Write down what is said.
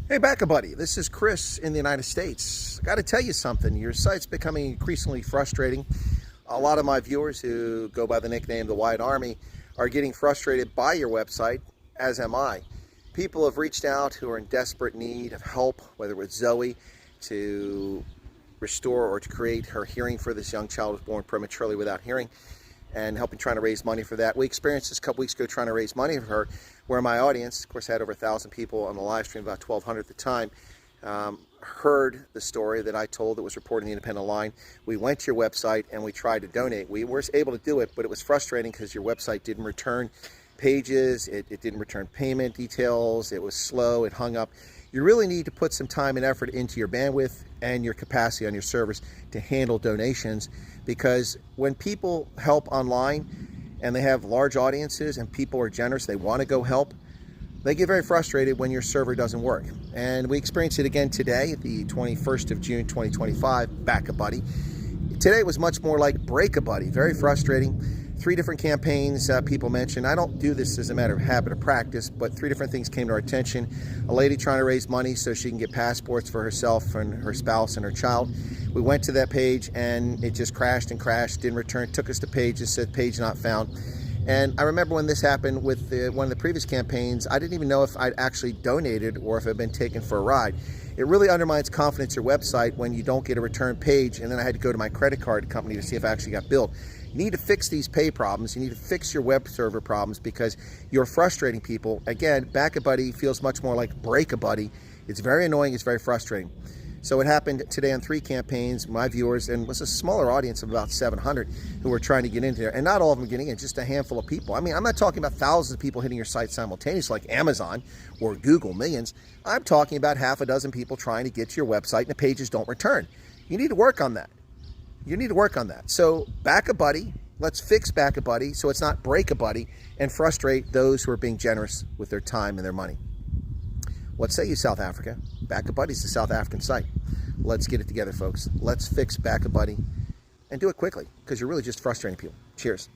Hey, BackaBuddy, this is Chris in the United States. I got to tell you something. Your site's becoming increasingly frustrating. A lot of my viewers who go by the nickname The White Army are getting frustrated by your website, as am I. People have reached out who are in desperate need of help, whether it was Zoe to restore or to create her hearing for this young child who was born prematurely without hearing, and trying to raise money for that. We experienced this a couple weeks ago trying to raise money for her, where my audience, of course, had over 1,000 people on the live stream, about 1,200 at the time, heard the story that I told that was reported in the Independent Line. We went to your website and we tried to donate. We were able to do it, but it was frustrating because your website didn't return pages, it didn't return payment details, it was slow, it hung up. You really need to put some time and effort into your bandwidth and your capacity on your servers to handle donations, because when people help online and they have large audiences and people are generous, they want to go help, they get very frustrated when your server doesn't work. And we experienced it again today, the 21st of June 2025, BackaBuddy. Today was much more like BreakABuddy, very frustrating. 3 different campaigns people mentioned. I don't do this as a matter of habit or practice, but 3 different things came to our attention. A lady trying to raise money so she can get passports for herself and her spouse and her child. We went to that page and it just crashed and crashed, didn't return, took us to pages, said page not found. And I remember when this happened with one of the previous campaigns, I didn't even know if I'd actually donated or if I'd been taken for a ride. It really undermines confidence in your website when you don't get a return page, and then I had to go to my credit card company to see if I actually got billed. You need to fix these pay problems. You need to fix your web server problems because you're frustrating people. Again, BackaBuddy feels much more like BreakABuddy. It's very annoying, it's very frustrating. So it happened today on 3 campaigns. My viewers, and was a smaller audience of about 700 who were trying to get into there, and not all of them getting in, just a handful of people. I mean, I'm not talking about thousands of people hitting your site simultaneously like Amazon or Google, millions. I'm talking about half a dozen people trying to get to your website and the pages don't return. You need to work on that. You need to work on that. So BackaBuddy, let's fix BackaBuddy so it's not BreakABuddy and frustrate those who are being generous with their time and their money. What say you, South Africa? BackaBuddy is a South African site. Let's get it together, folks. Let's fix BackaBuddy and do it quickly because you're really just frustrating people. Cheers.